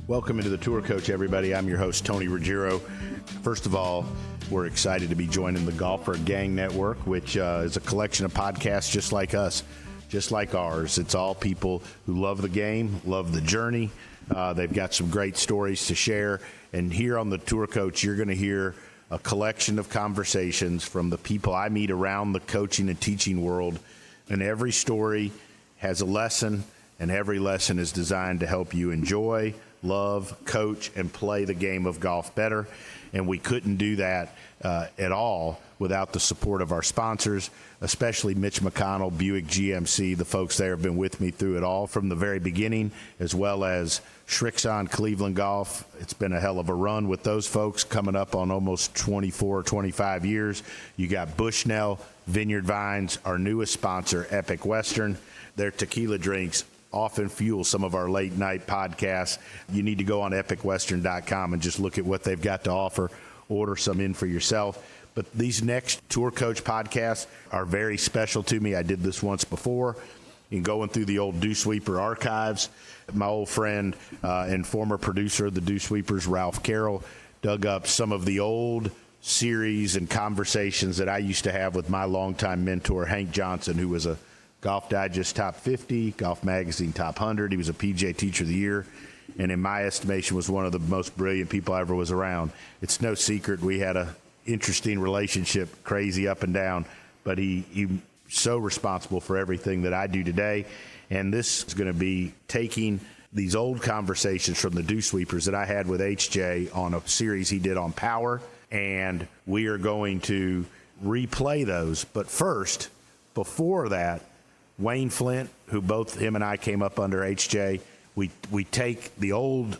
Welcome into the Tour Coach, everybody. I'm your host, Tony Ruggiero. First of all, we're excited to be joining the Golfer Gang Network, which is a collection of podcasts just like us, just like ours. It's all people who love the game, love the journey. They've got some great stories to share. And here on the Tour Coach, you're going to hear a collection of conversations from the people I meet around the coaching and teaching world. And every story has a lesson, and every lesson is designed to help you enjoy, love, coach, and play the game of golf better. And we couldn't do that at all without the support of our sponsors, especially Mitch McConnell, Buick GMC. The folks there have been with me through it all from the very beginning, as well as Shrixon Cleveland Golf. It's been a hell of a run with those folks, coming up on almost 24, 25 years. You got Bushnell, Vineyard Vines, our newest sponsor, Epic Western. Their tequila drinks often fuel some of our late night podcasts. You need to go on epicwestern.com and just look at what they've got to offer. Order some in for yourself. But these next Tour Coach podcasts are very special to me. I did this once before. In going through the old Dewsweeper archives, my old friend and former producer of the Dewsweepers, Ralph Carroll, dug up some of the old series and conversations that I used to have with my longtime mentor, Hank Johnson, who was a Golf Digest Top 50, Golf Magazine Top 100. He was a PGA Teacher of the Year, and in my estimation was one of the most brilliant people I ever was around. It's no secret we had a interesting relationship, crazy up and down, but he's so responsible for everything that I do today. And this is going to be taking these old conversations from the Dewsweepers that I had with HJ on a series he did on power, and we are going to replay those. But first, before that, Wayne Flint, who both him and I came up under HJ, we take the old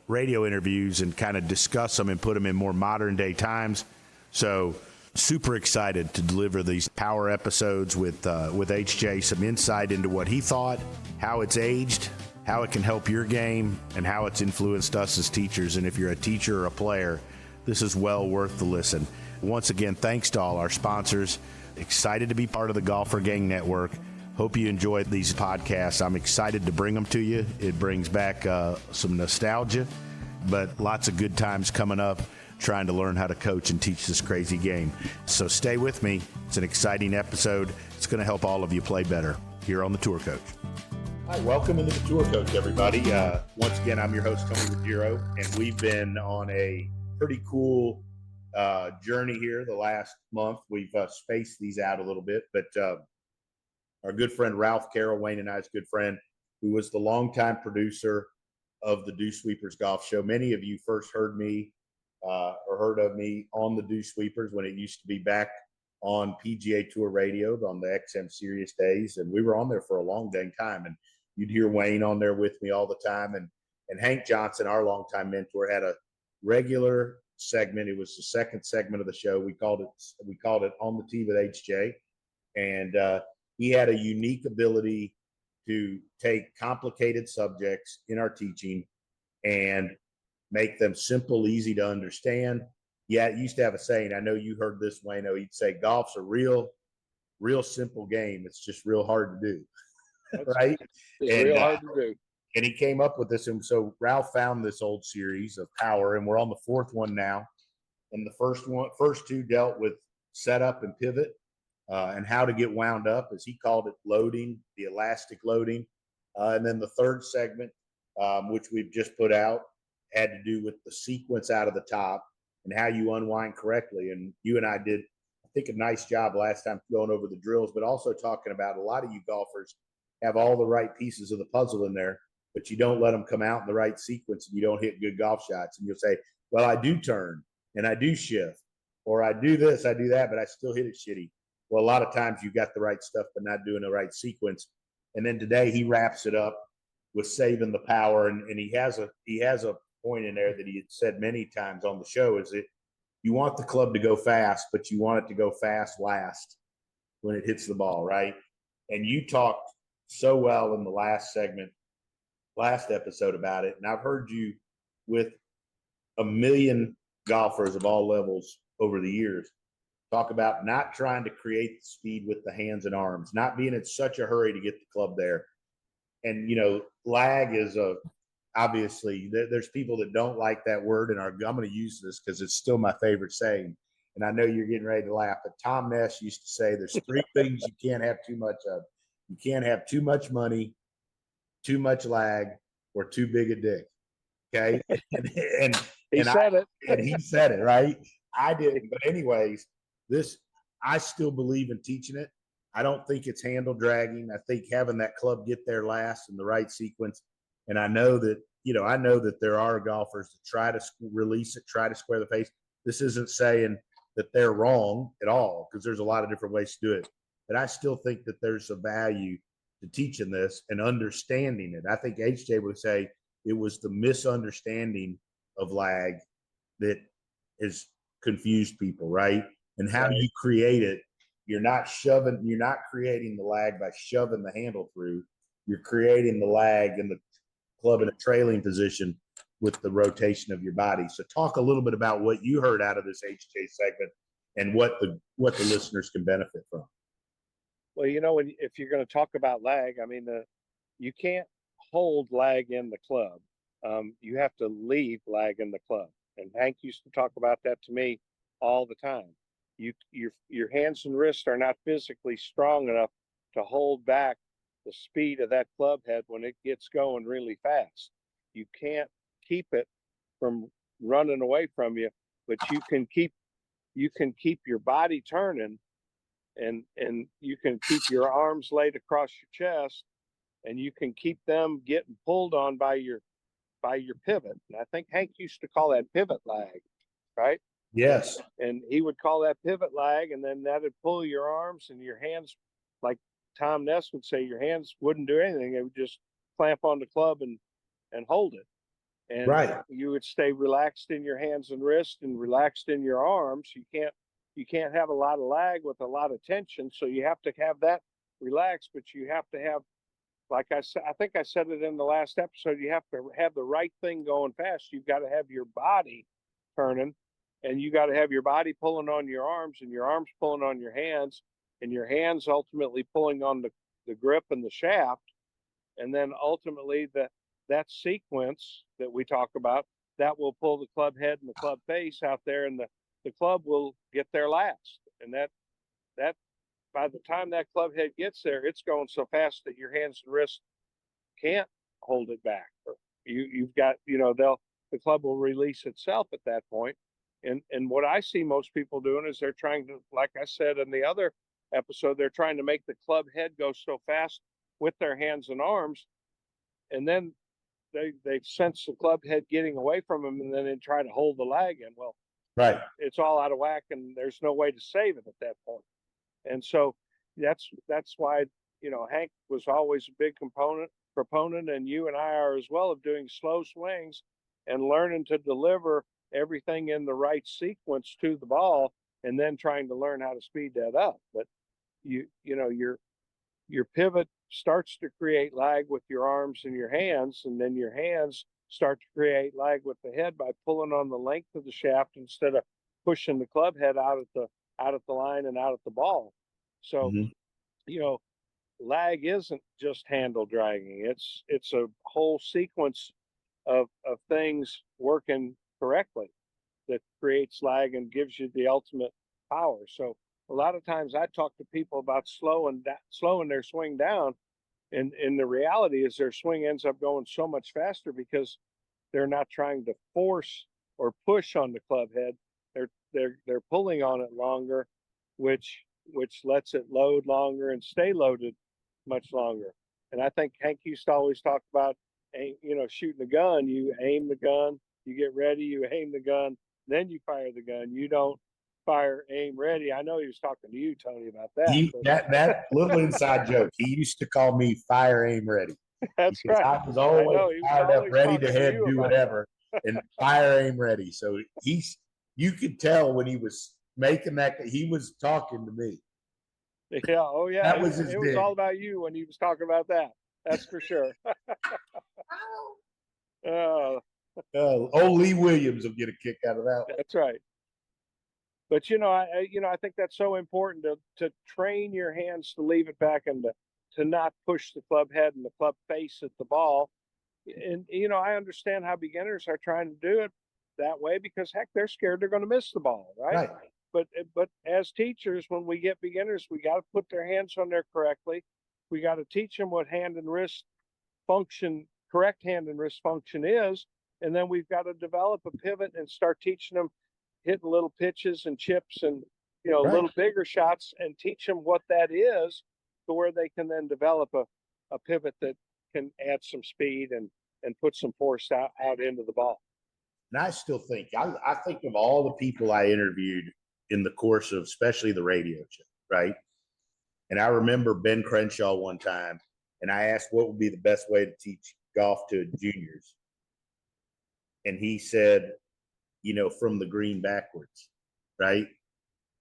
radio interviews and kind of discuss them and put them in more modern day times. So super excited to deliver these power episodes with HJ, some insight into what he thought, how it's aged, how it can help your game, and how it's influenced us as teachers. And if you're a teacher or a player, this is well worth the listen. Once again, thanks to all our sponsors. Excited to be part of the Golfer Gang Network. Hope you enjoyed these podcasts. I'm excited to bring them to you. It brings back some nostalgia, but lots of good times coming up trying to learn how to coach and teach this crazy game. So stay with me. It's an exciting episode. It's going to help all of you play better here on the Tour Coach. Hi, welcome into the Tour Coach, everybody. Once again, I'm your host, Tony Ruggiero, and we've been on a pretty cool journey here the last month. We've spaced these out a little bit, but our good friend Ralph Carroll, Wayne and I's good friend, who was the longtime producer of the Dewsweepers Golf Show. Many of you first heard me or heard of me on the Dewsweepers when it used to be back on PGA Tour Radio on the XM Sirius days, and we were on there for a long dang time. And you'd hear Wayne on there with me all the time, and Hank Johnson, our longtime mentor, had a regular segment. It was the second segment of the show. We called it On the Tee with HJ, and he had a unique ability to take complicated subjects in our teaching and make them simple, easy to understand. Yeah, it used to have a saying. I know you heard this, Wayno. He'd say, golf's a real simple game. It's just real hard to do, right? It's real hard to do. And he came up with this. And so Ralph found this old series of power, and we're on the fourth one now. And the first two dealt with setup and pivot. And how to get wound up, as he called it, loading, the elastic loading. And then the third segment, which we've just put out, had to do with the sequence out of the top and how you unwind correctly. And you and I did, I think, a nice job last time going over the drills, but also talking about a lot of you golfers have all the right pieces of the puzzle in there, but you don't let them come out in the right sequence and you don't hit good golf shots. And you'll say, well, I do turn and I do shift, or I do this, I do that, but I still hit it shitty. Well, a lot of times you got the right stuff, but not doing the right sequence. And then today he wraps it up with saving the power. And he has a point in there that he had said many times on the show, is that you want the club to go fast, but you want it to go fast last when it hits the ball, right? And you talked so well in the last episode about it. And I've heard you with a million golfers of all levels over the years talk about not trying to create the speed with the hands and arms, not being in such a hurry to get the club there. And, lag is obviously there's people that don't like that word, and I'm going to use this because it's still my favorite saying. And I know you're getting ready to laugh, but Tom Ness used to say there's three things you can't have too much of. You can't have too much money, too much lag, or too big a dick. Okay. And he said it. And he said it, right? I didn't. But anyways, I still believe in teaching it. I don't think it's handle dragging. I think having that club get there last in the right sequence. And I know that there are golfers that try to release it, try to square the face. This isn't saying that they're wrong at all, because there's a lot of different ways to do it. But I still think that there's a value to teaching this and understanding it. I think HJ would say it was the misunderstanding of lag that has confused people, right? And how do you create it? You're not creating the lag by shoving the handle through. You're creating the lag and the club in a trailing position with the rotation of your body. So talk a little bit about what you heard out of this HJ segment and what the listeners can benefit from. Well, if you're going to talk about lag, I mean, you can't hold lag in the club. You have to leave lag in the club. And Hank used to talk about that to me all the time. Your hands and wrists are not physically strong enough to hold back the speed of that club head when it gets going really fast. You can't keep it from running away from you, but you can keep your body turning, and you can keep your arms laid across your chest, and you can keep them getting pulled on by your pivot. And I think Hank used to call that pivot lag, right? Yes. And he would call that pivot lag, and then that would pull your arms and your hands, like Tom Ness would say, your hands wouldn't do anything. They would just clamp on the club and hold it. And you would stay relaxed in your hands and wrists and relaxed in your arms. You can't have a lot of lag with a lot of tension. So you have to have that relaxed, but you have to have, like I said, I think I said it in the last episode, you have to have the right thing going fast. You've got to have your body turning, and you got to have your body pulling on your arms, and your arms pulling on your hands, and your hands ultimately pulling on the grip and the shaft. And then ultimately that sequence that we talk about, that will pull the club head and the club face out there, and the club will get there last. And that by the time that club head gets there, it's going so fast that your hands and wrists can't hold it back. You've got, the club will release itself at that point. And what I see most people doing is they're trying to, like I said in the other episode, they're trying to make the club head go so fast with their hands and arms, and then they sense the club head getting away from them, and then they try to hold the lag in. Well, it's all out of whack, and there's no way to save it at that point. And so that's why, Hank was always a big proponent, and you and I are as well, of doing slow swings and learning to deliver everything in the right sequence to the ball, and then trying to learn how to speed that up. But your pivot starts to create lag with your arms and your hands, and then your hands start to create lag with the head by pulling on the length of the shaft instead of pushing the club head out at the line and out at the ball. So, lag isn't just handle dragging. It's a whole sequence of things working correctly that creates lag and gives you the ultimate power. So a lot of times I talk to people about slowing their swing down, and the reality is their swing ends up going so much faster because they're not trying to force or push on the club head. They're pulling on it longer, which lets it load longer and stay loaded much longer. And I think Hank used to always talk about, shooting a gun. You aim the gun, you get ready, you aim the gun, then you fire the gun. You don't fire, aim, ready. I know he was talking to you, Tony, about that. That little inside joke. He used to call me fire, aim, ready. That's right. I was always fired up, ready to head, do whatever, and fire, aim, ready. So you could tell when he was making that, he was talking to me. Yeah. Oh, yeah. That was his it was all about you when he was talking about that. That's for sure. Old Lee Williams will get a kick out of that one. That's right. But I think that's so important to train your hands to leave it back and to not push the club head and the club face at the ball, And I understand how beginners are trying to do it that way because heck, they're scared they're going to miss the ball, right? Right. But as teachers, when we get beginners, we got to put their hands on there correctly. We got to teach them what hand and wrist function, correct hand and wrist function is, and then we've got to develop a pivot and start teaching them hitting little pitches and chips and Right. little bigger shots, and teach them what that is, to where they can then develop a pivot that can add some speed and put some force out into the ball. And I still think, I think of all the people I interviewed in the course of, especially the radio show, right? And I remember Ben Crenshaw one time, and I asked what would be the best way to teach golf to juniors. And he said, from the green backwards, right?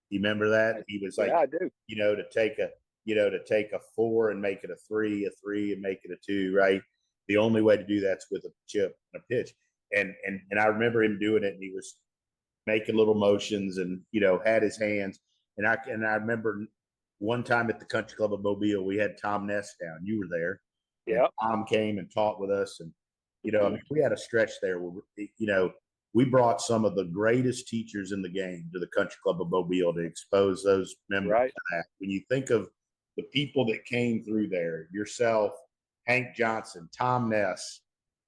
You remember that? He was like, yeah, I do. To take a 4 and make it a 3 and make it a 2, right? The only way to do that's with a chip and a pitch. And I remember him doing it, and he was making little motions and, had his hands. And I remember one time at the Country Club of Mobile, we had Tom Ness down. You were there. Yeah. Tom came and taught with us. And, we had a stretch there where, we brought some of the greatest teachers in the game to the Country Club of Mobile to expose those members right. to that. When you think of the people that came through there, yourself, Hank Johnson, Tom Ness,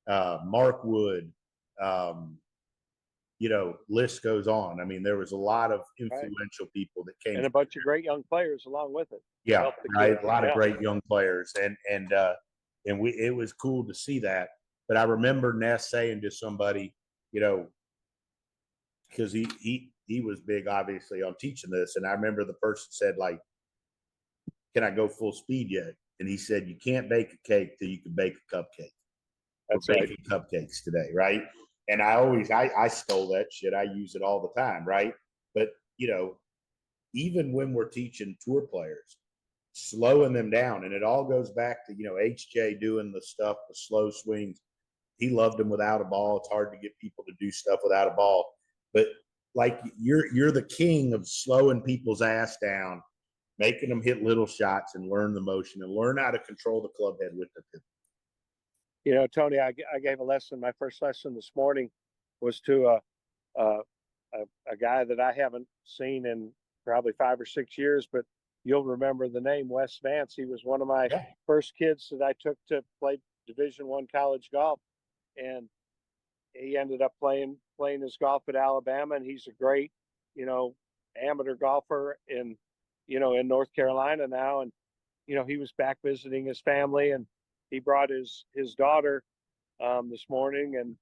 Mark Wood, list goes on. I mean, there was a lot of influential people that came, and a bunch of great young players along with it. Yeah, right. A lot of great young players, and it was cool to see that. But I remember Ness saying to somebody, because he was big, obviously, on teaching this, and I remember the person said, like, "Can I go full speed yet?" And he said, "You can't bake a cake till you can bake a cupcake." That's We're baking cupcakes today, right? And I stole that shit. I use it all the time, right? But even when we're teaching tour players, slowing them down, and it all goes back to HJ doing the stuff, the slow swings. He loved them without a ball. It's hard to get people to do stuff without a ball, but like you're the king of slowing people's ass down, making them hit little shots and learn the motion and learn how to control the club head with the pivot. Tony, I gave a lesson. My first lesson this morning was to a guy that I haven't seen in probably 5 or 6 years, but you'll remember the name, Wes Vance. He was one of my first kids that I took to play Division I college golf, and he ended up playing his golf at Alabama, and he's a great, amateur golfer in North Carolina now. And he was back visiting his family, and he brought his daughter this morning, and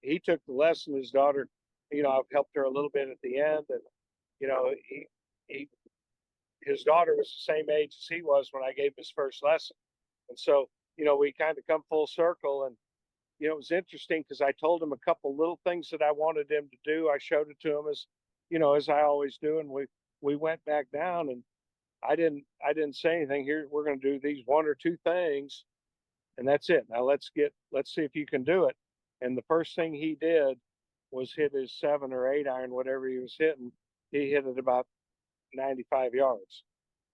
he took the lesson. His daughter, I've helped her a little bit at the end, and his daughter was the same age as he was when I gave his first lesson, and so we kind of come full circle. And it was interesting because I told him a couple little things that I wanted him to do. I showed it to him as I always do, and we went back down, and I didn't say anything. Here, we're going to do these 1 or 2 things, and that's it. Now let's see if you can do it. And the first thing he did was hit his 7 or 8 iron, whatever he was hitting. He hit it about 95 yards.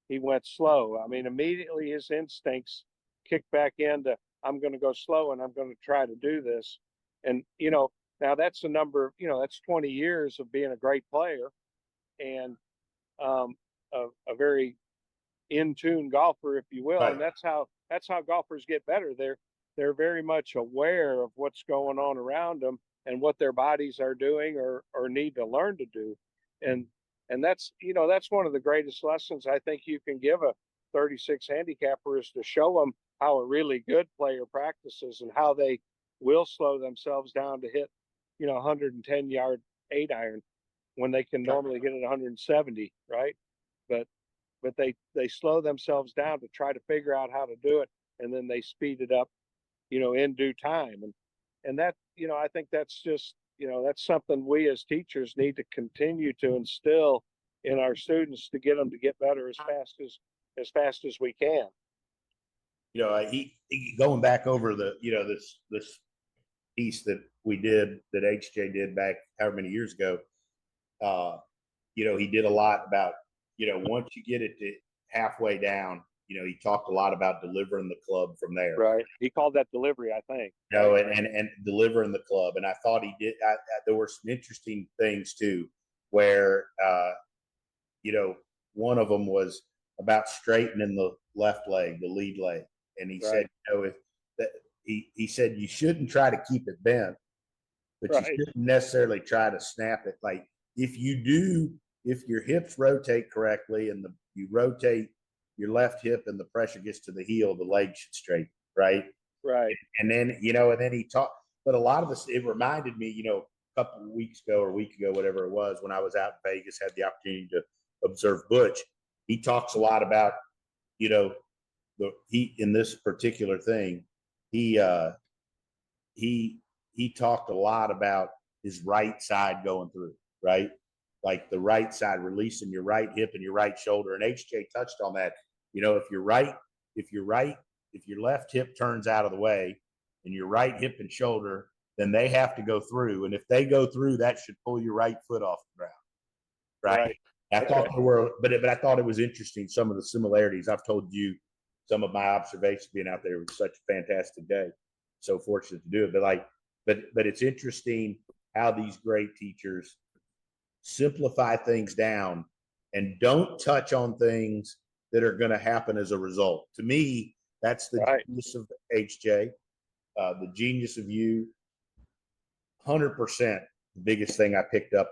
He went slow. I mean, immediately his instincts kicked back into, I'm going to go slow and I'm going to try to do this. And, now that's a number, that's 20 years of being a great player and a very in tune golfer, if you will. Right. And that's how golfers get better. They're very much aware of what's going on around them and what their bodies are doing or need to learn to do. And that's one of the greatest lessons I think you can give a 36 handicapper, is to show them how a really good player practices and how they will slow themselves down to hit 110 yard 8 iron when they can normally get it 170, right? But they slow themselves down to try to figure out how to do it, and then they speed it up in due time. And that I think that's just that's something we as teachers need to continue to instill in our students to get them to get better as fast as we can. Going back over the this piece that we did, that HJ did back however many years ago, he did a lot about once you get it to halfway down, he talked a lot about delivering the club from there. Right. He called that delivery, I think. And delivering the club. And I thought he did. There were some interesting things too, where, one of them was about straightening the left leg, the lead leg. And he said, if that, he said, you shouldn't try to keep it bent, but you shouldn't necessarily try to snap it. Like if your hips rotate correctly and you rotate your left hip and the pressure gets to the heel, the leg should straighten, right? Right. And then, and then he talked, but a lot of this, it reminded me, a couple of weeks ago or a week ago, whatever it was, when I was out in Vegas, had the opportunity to observe Butch. He talks a lot about, he in this particular thing, he talked a lot about his right side going through, right? Like the right side, releasing your right hip and your right shoulder. And HJ touched on that. If your left hip turns out of the way and your right hip and shoulder, then they have to go through. And if they go through, that should pull your right foot off the ground. Right. I thought there were, but I thought it was interesting, some of the similarities. I've told you some of my observations being out there. It was such a fantastic day. So fortunate to do it. But it's interesting how these great teachers simplify things down and don't touch on things that are going to happen as a result. To me, that's the genius of HJ, the genius of you. 100%. The biggest thing I picked up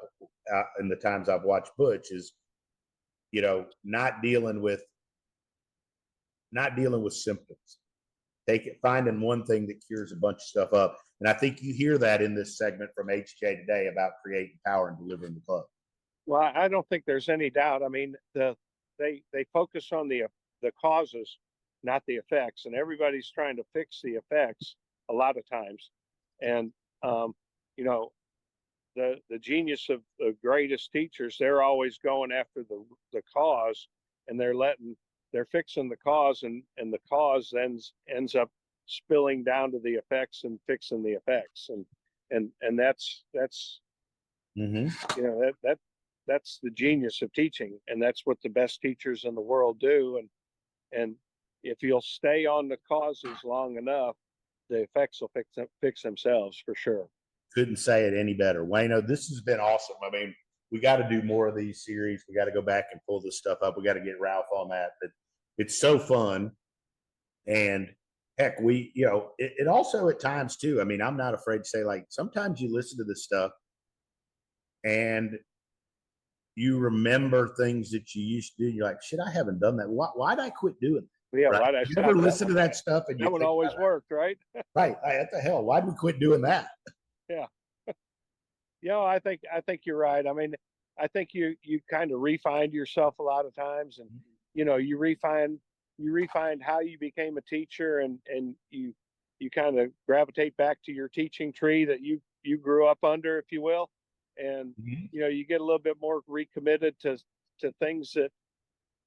in the times I've watched Butch is, not dealing with symptoms. Finding one thing that cures a bunch of stuff up. And I think you hear that in this segment from HJ today about creating power and delivering the club. Well, I don't think there's any doubt. I mean, they focus on the causes, not the effects, and everybody's trying to fix the effects a lot of times. And the genius of the greatest teachers, they're always going after the cause, and they're fixing the cause, and the cause ends up spilling down to the effects and fixing the effects. And that's that's the genius of teaching, and that's what the best teachers in the world do. And if you'll stay on the causes long enough, the effects will fix themselves for sure. Couldn't say it any better. Wayno, this has been awesome. I mean, we got to do more of these series. We got to go back and pull this stuff up. We got to get Ralph on that. But it's so fun. And heck, it also at times too, I mean, I'm not afraid to say, like, sometimes you listen to this stuff and you remember things that you used to do. You're like, shit, I haven't done that. Why'd I quit doing that? Yeah, right? why'd I you ever listen to that stuff? And that one always worked, right? Right. What the hell? Why'd we quit doing that? Yeah. I think you're right. I mean, I think you kind of refined yourself a lot of times, and you refined how you became a teacher, and you kind of gravitate back to your teaching tree that you grew up under, if you will, and you get a little bit more recommitted to things that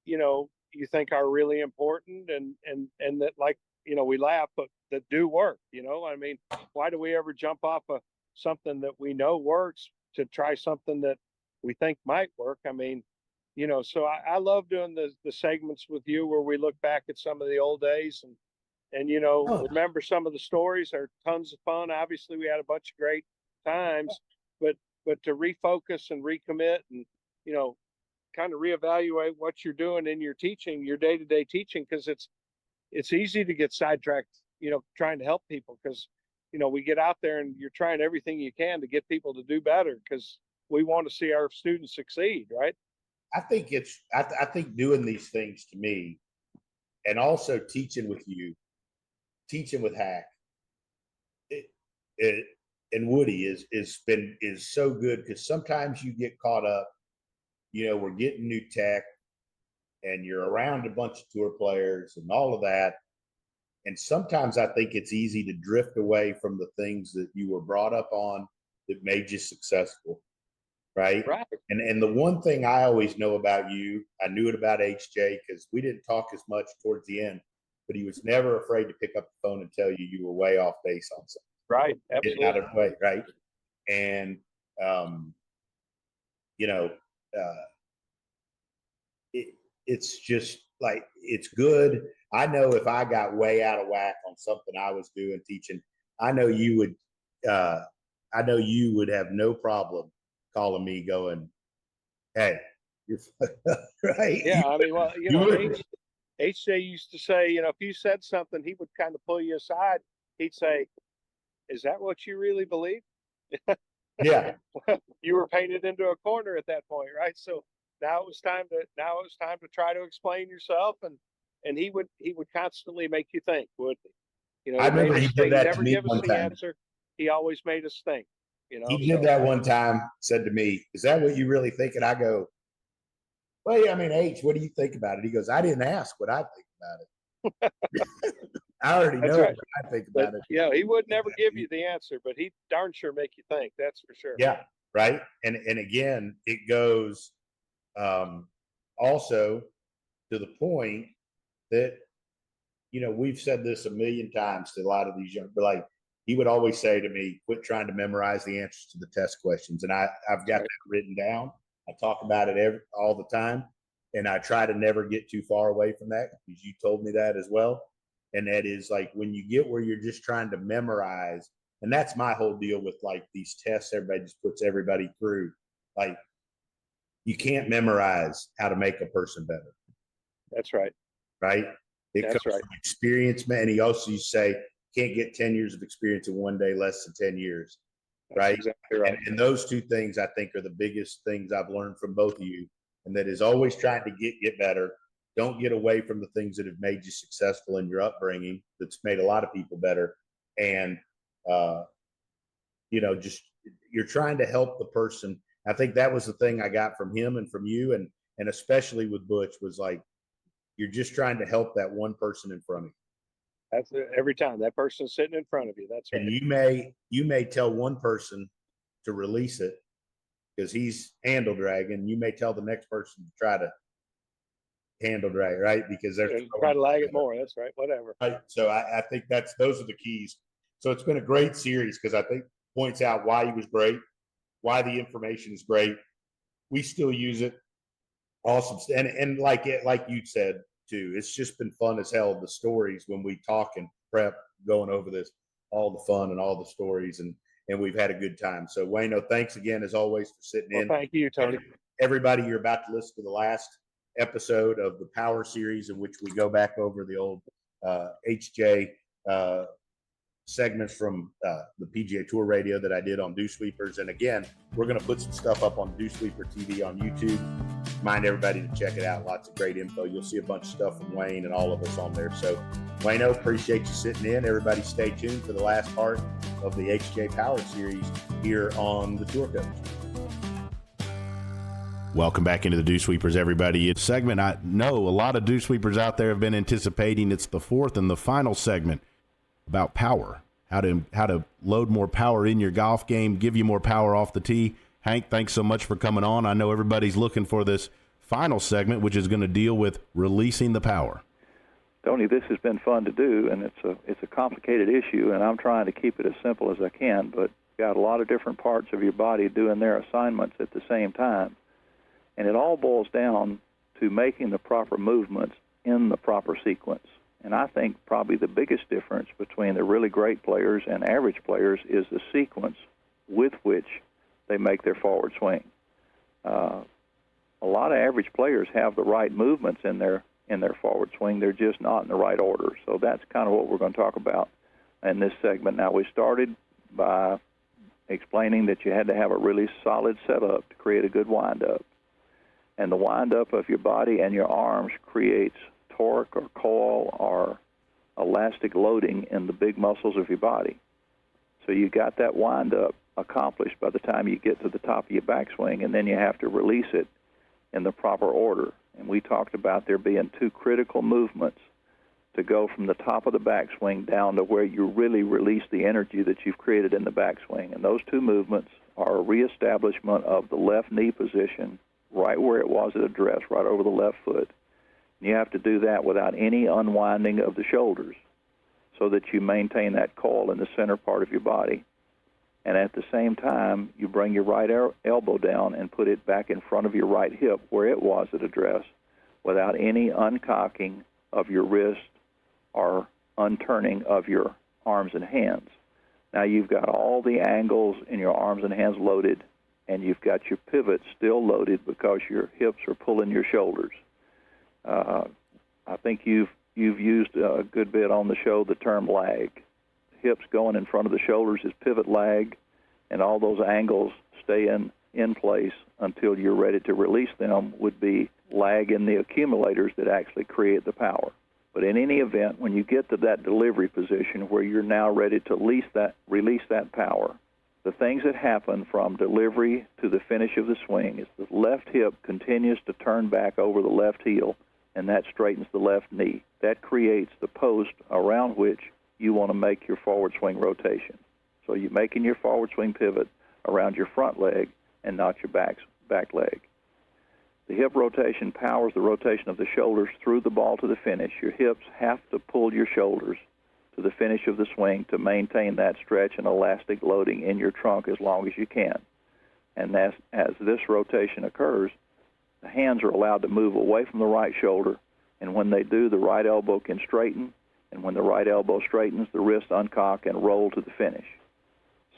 you think are really important, and that, like, we laugh, but that do work. I mean, why do we ever jump off of something that we know works to try something that we think might work? I mean, so I love doing the segments with you where we look back at some of the old days and remember some of the stories. They're tons of fun. Obviously, we had a bunch of great times, but to refocus and recommit and kind of reevaluate what you're doing in your teaching, your day-to-day teaching, because it's easy to get sidetracked, trying to help people, because we get out there and you're trying everything you can to get people to do better, because we want to see our students succeed, right? I think I think doing these things, to me, and also teaching with you, teaching with Hack, and Woody is so good, because sometimes you get caught up. We're getting new tech, and you're around a bunch of tour players and all of that. And sometimes I think it's easy to drift away from the things that you were brought up on that made you successful. Right. And the one thing I always know about you, I knew it about HJ, because we didn't talk as much towards the end, but he was never afraid to pick up the phone and tell you were way off base on something. Right. Absolutely. Out of the way. Right. And, it's just like, it's good. I know if I got way out of whack on something I was doing, teaching, I know you would have no problem calling me going, hey, you're right. Yeah, I mean, well, You would. HJ used to say, if you said something, he would kind of pull you aside. He'd say, "Is that what you really believe?" Yeah. You were painted into a corner at that point, right? So now it was time to try to explain yourself, and he would constantly make you think, wouldn't he? I He made remember us he think. did He that to never me give us one the time. answer. He always made us think. He did So that one time, said to me, is that what you really think? And I go, well, yeah, I mean, H, what do you think about it? He goes, I didn't ask what I think about it. I already that's know right. what I think But about it. he would never give you the answer, but he darn sure make you think. That's for sure. Yeah, right. And again, it goes also to the point that, we've said this a million times to a lot of these young, but like, he would always say to me, quit trying to memorize the answers to the test questions. And I've got that written down. I talk about it all the time. And I try to never get too far away from that, because you told me that as well. And that is like, when you get where you're just trying to memorize, and that's my whole deal with like these tests everybody just puts everybody through. Like, you can't memorize how to make a person better. That's right. Right? It That's comes right. from experience, man. And he also used to say, can't get 10 years of experience in one day, less than 10 years. That's right? exactly right. And those two things, I think, are the biggest things I've learned from both of you. And that is always trying to get better. Don't get away from the things that have made you successful in your upbringing. That's made a lot of people better. And, just you're trying to help the person. I think that was the thing I got from him and from you. And especially with Butch, was like, you're just trying to help that one person in front of you. That's it. Every time that person's sitting in front of you. That's right. And you may tell one person to release it because he's handle dragging. You may tell the next person to try to handle drag, right? Because they're try to lag it more. That's right. Whatever. Right. So I think those are the keys. So it's been a great series, because I think points out why he was great, why the information is great. We still use it. Awesome. And like you said too, it's just been fun as hell. The stories when we talk and prep, going over this, all the fun and all the stories, and we've had a good time. So Wayno, thanks again as always for sitting in. Thank you, Tony. Everybody, you're about to listen to the last episode of the Power Series, in which we go back over the old HJ segments from the PGA Tour radio that I did on Dewsweepers. And again, we're going to put some stuff up on DewsweeperTV on YouTube. Mind everybody to check it out. Lots of great info. You'll see a bunch of stuff from Wayne and all of us on there. So, Wayno, appreciate you sitting in. Everybody stay tuned for the last part of the HJ Power Series here on the Tour Coach. Welcome back into the Dewsweepers, everybody. It's a segment I know a lot of Dewsweepers out there have been anticipating. It's the fourth and the final segment about power, how to load more power in your golf game, give you more power off the tee. Hank, thanks so much for coming on. I know everybody's looking for this final segment, which is going to deal with releasing the power. Tony, this has been fun to do, and it's a complicated issue, and I'm trying to keep it as simple as I can, but got a lot of different parts of your body doing their assignments at the same time. And it all boils down to making the proper movements in the proper sequence. And I think probably the biggest difference between the really great players and average players is the sequence with which they make their forward swing. A lot of average players have the right movements in their forward swing. They're just not in the right order. So that's kind of what we're going to talk about in this segment. Now, we started by explaining that you had to have a really solid setup to create a good wind-up. And the wind-up of your body and your arms creates torque or coil or elastic loading in the big muscles of your body. So you got that wind-up accomplished by the time you get to the top of your backswing, and then you have to release it in the proper order. And we talked about there being two critical movements to go from the top of the backswing down to where you really release the energy that you've created in the backswing. And those two movements are a reestablishment of the left knee position right where it was at address, right over the left foot. And you have to do that without any unwinding of the shoulders so that you maintain that coil in the center part of your body. And at the same time, you bring your right elbow down and put it back in front of your right hip where it was at address without any uncocking of your wrist or unturning of your arms and hands. Now you've got all the angles in your arms and hands loaded, and you've got your pivot still loaded because your hips are pulling your shoulders. I think you've used a good bit on the show the term lag. Hips going in front of the shoulders is pivot lag, and all those angles stay in place until you're ready to release them would be lag in the accumulators that actually create the power. But in any event, when you get to that delivery position where you're now ready to release that power, the things that happen from delivery to the finish of the swing is the left hip continues to turn back over the left heel, and that straightens the left knee. That creates the post around which you want to make your forward swing rotation. So you're making your forward swing pivot around your front leg and not your back leg. The hip rotation powers the rotation of the shoulders through the ball to the finish. Your hips have to pull your shoulders to the finish of the swing to maintain that stretch and elastic loading in your trunk as long as you can. And as this rotation occurs, the hands are allowed to move away from the right shoulder, and when they do, the right elbow can straighten, and when the right elbow straightens, the wrist uncock and roll to the finish.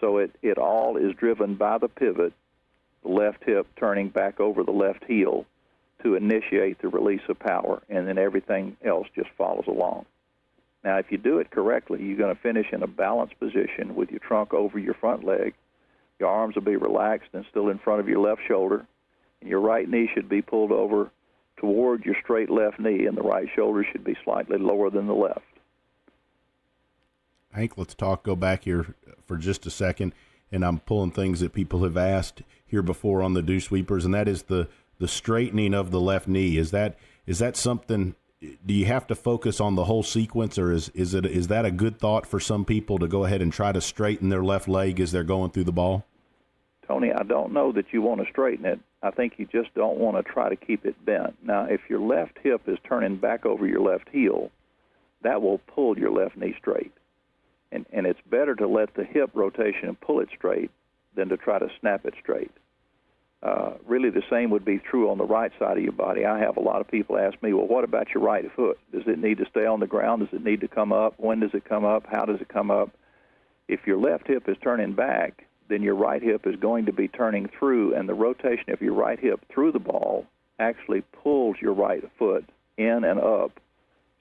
So it all is driven by the pivot, the left hip turning back over the left heel to initiate the release of power, and then everything else just follows along. Now, if you do it correctly, you're going to finish in a balanced position with your trunk over your front leg. Your arms will be relaxed and still in front of your left shoulder, and your right knee should be pulled over toward your straight left knee, and the right shoulder should be slightly lower than the left. Hank, let's go back here for just a second, and I'm pulling things that people have asked here before on the Dewsweepers, and that is the straightening of the left knee. Is that something? Do you have to focus on the whole sequence, or is that a good thought for some people to go ahead and try to straighten their left leg as they're going through the ball? Tony, I don't know that you want to straighten it. I think you just don't want to try to keep it bent. Now, if your left hip is turning back over your left heel, that will pull your left knee straight. And it's better to let the hip rotation pull it straight than to try to snap it straight. Really, the same would be true on the right side of your body. I have a lot of people ask me, well, what about your right foot? Does it need to stay on the ground? Does it need to come up? When does it come up? How does it come up? If your left hip is turning back, then your right hip is going to be turning through, and the rotation of your right hip through the ball actually pulls your right foot in and up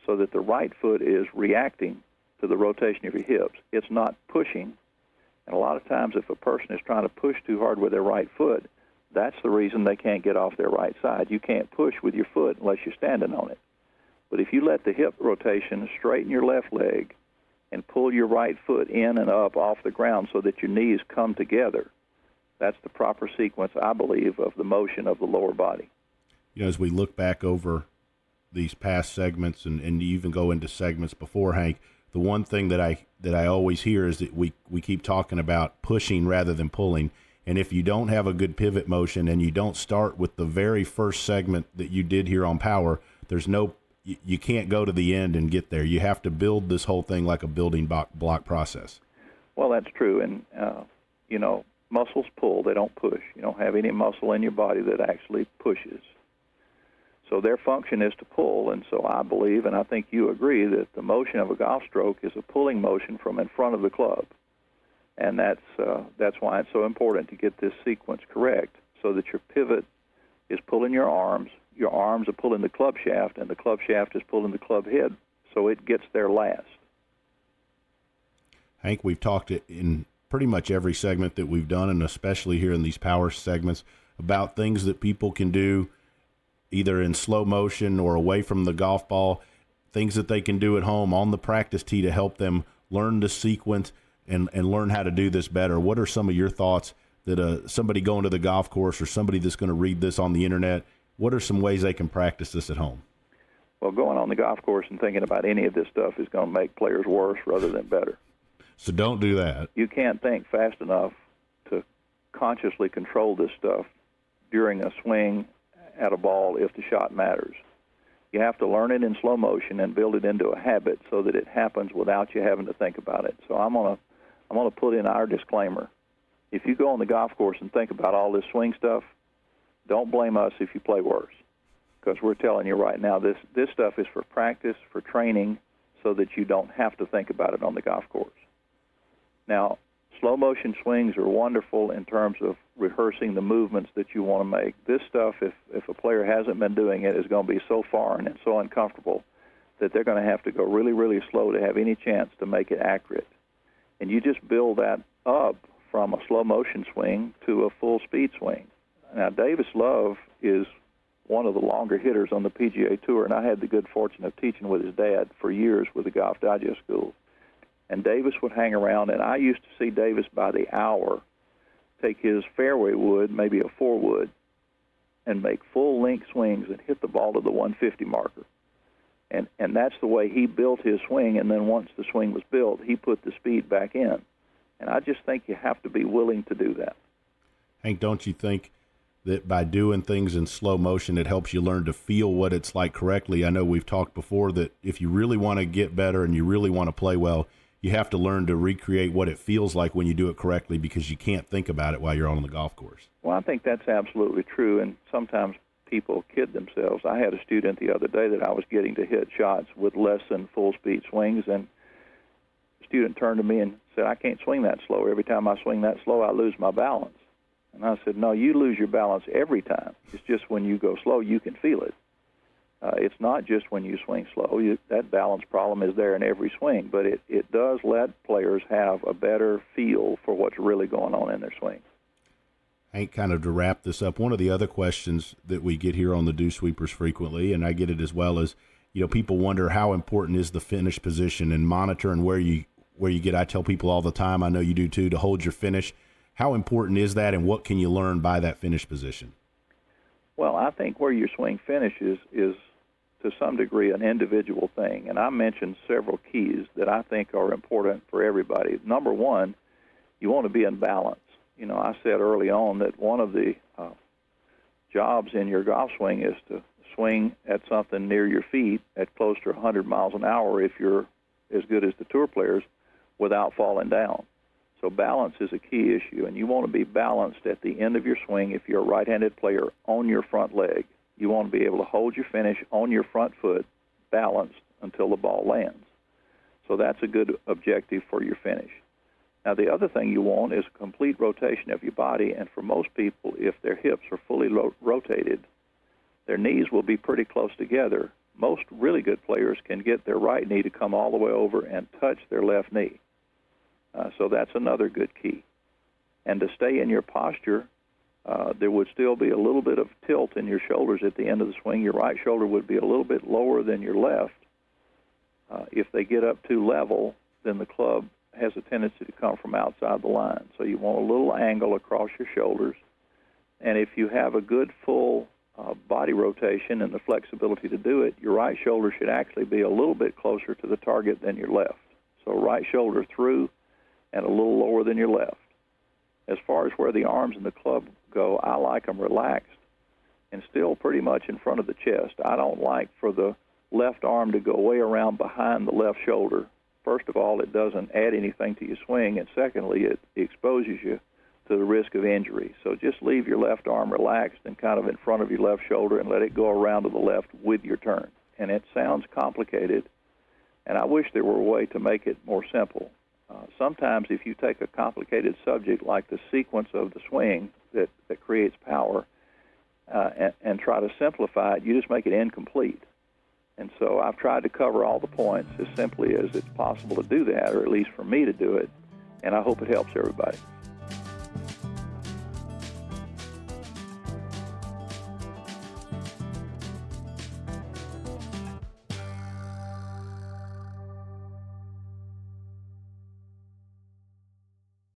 so that the right foot is reacting to the rotation of your hips. It's not pushing. And a lot of times if a person is trying to push too hard with their right foot, that's the reason they can't get off their right side. You can't push with your foot unless you're standing on it. But if you let the hip rotation straighten your left leg and pull your right foot in and up off the ground so that your knees come together, that's the proper sequence, I believe, of the motion of the lower body. You know, as we look back over these past segments and you even go into segments before, Hank, the one thing that I always hear is that we keep talking about pushing rather than pulling. And if you don't have a good pivot motion and you don't start with the very first segment that you did here on power, you can't go to the end and get there. You have to build this whole thing like a building block process. Well, that's true. And, muscles pull, they don't push. You don't have any muscle in your body that actually pushes. So their function is to pull, and so I believe, and I think you agree, that the motion of a golf stroke is a pulling motion from in front of the club. And that's why it's so important to get this sequence correct, so that your pivot is pulling your arms are pulling the club shaft, and the club shaft is pulling the club head, so it gets there last. Hank, we've talked in pretty much every segment that we've done, and especially here in these power segments, about things that people can do either in slow motion or away from the golf ball, things that they can do at home on the practice tee to help them learn the sequence and learn how to do this better. What are some of your thoughts that somebody going to the golf course or somebody that's going to read this on the internet, what are some ways they can practice this at home? Well, going on the golf course and thinking about any of this stuff is going to make players worse rather than better. So don't do that. You can't think fast enough to consciously control this stuff during a swing at a ball if the shot matters. You have to learn it in slow motion and build it into a habit so that it happens without you having to think about it. So I'm gonna put in our disclaimer. If you go on the golf course and think about all this swing stuff, don't blame us if you play worse. because we're telling you right now, this stuff is for practice, for training, so that you don't have to think about it on the golf course. Now, slow motion swings are wonderful in terms of rehearsing the movements that you want to make. This stuff, if a player hasn't been doing it, is going to be so foreign and so uncomfortable that they're going to have to go really, really slow to have any chance to make it accurate. And you just build that up from a slow motion swing to a full speed swing. Now, Davis Love is one of the longer hitters on the PGA Tour, and I had the good fortune of teaching with his dad for years with the Golf Digest schools. And Davis would hang around, and I used to see Davis by the hour take his fairway wood, maybe a 4-wood, and make full-length swings and hit the ball to the 150 marker. And that's the way he built his swing, and then once the swing was built, he put the speed back in. And I just think you have to be willing to do that. Hank, don't you think that by doing things in slow motion, it helps you learn to feel what it's like correctly? I know we've talked before that if you really want to get better and you really want to play well, you have to learn to recreate what it feels like when you do it correctly, because you can't think about it while you're on the golf course. Well, I think that's absolutely true, and sometimes people kid themselves. I had a student the other day that I was getting to hit shots with less than full-speed swings, and the student turned to me and said, "I can't swing that slow. Every time I swing that slow, I lose my balance." And I said, "No, you lose your balance every time. It's just when you go slow, you can feel it. It's not just when you swing slow. That balance problem is there in every swing, but it does let players have a better feel for what's really going on in their swing." Hank, kind of to wrap this up, one of the other questions that we get here on the Dew Sweepers frequently, and I get it as well, is, people wonder how important is the finish position and monitoring where you get. I tell people all the time, I know you do too, to hold your finish. How important is that, and what can you learn by that finish position? Well, I think where your swing finishes is to some degree an individual thing, and I mentioned several keys that I think are important for everybody. Number one, you want to be in balance. I said early on that one of the jobs in your golf swing is to swing at something near your feet at close to 100 miles an hour if you're as good as the tour players without falling down. So balance is a key issue, and you want to be balanced at the end of your swing if you're a right-handed player on your front leg. You want to be able to hold your finish on your front foot balanced until the ball lands. So that's a good objective for your finish. Now, the other thing you want is a complete rotation of your body, and for most people, if their hips are fully rotated, their knees will be pretty close together. Most really good players can get their right knee to come all the way over and touch their left knee. So that's another good key. And to stay in your posture, there would still be a little bit of tilt in your shoulders at the end of the swing. Your right shoulder would be a little bit lower than your left. If they get up too level, then the club has a tendency to come from outside the line. So you want a little angle across your shoulders. And if you have a good full body rotation and the flexibility to do it, your right shoulder should actually be a little bit closer to the target than your left. So right shoulder through and a little lower than your left. As far as where the arms and the club go, I like them relaxed and still pretty much in front of the chest. I don't like for the left arm to go way around behind the left shoulder. First of all, it doesn't add anything to your swing, and secondly, it exposes you to the risk of injury. So just leave your left arm relaxed and kind of in front of your left shoulder and let it go around to the left with your turn. And it sounds complicated, and I wish there were a way to make it more simple. Sometimes if you take a complicated subject like the sequence of the swing that creates power and try to simplify it, you just make it incomplete. And so I've tried to cover all the points as simply as it's possible to do that, or at least for me to do it, and I hope it helps everybody.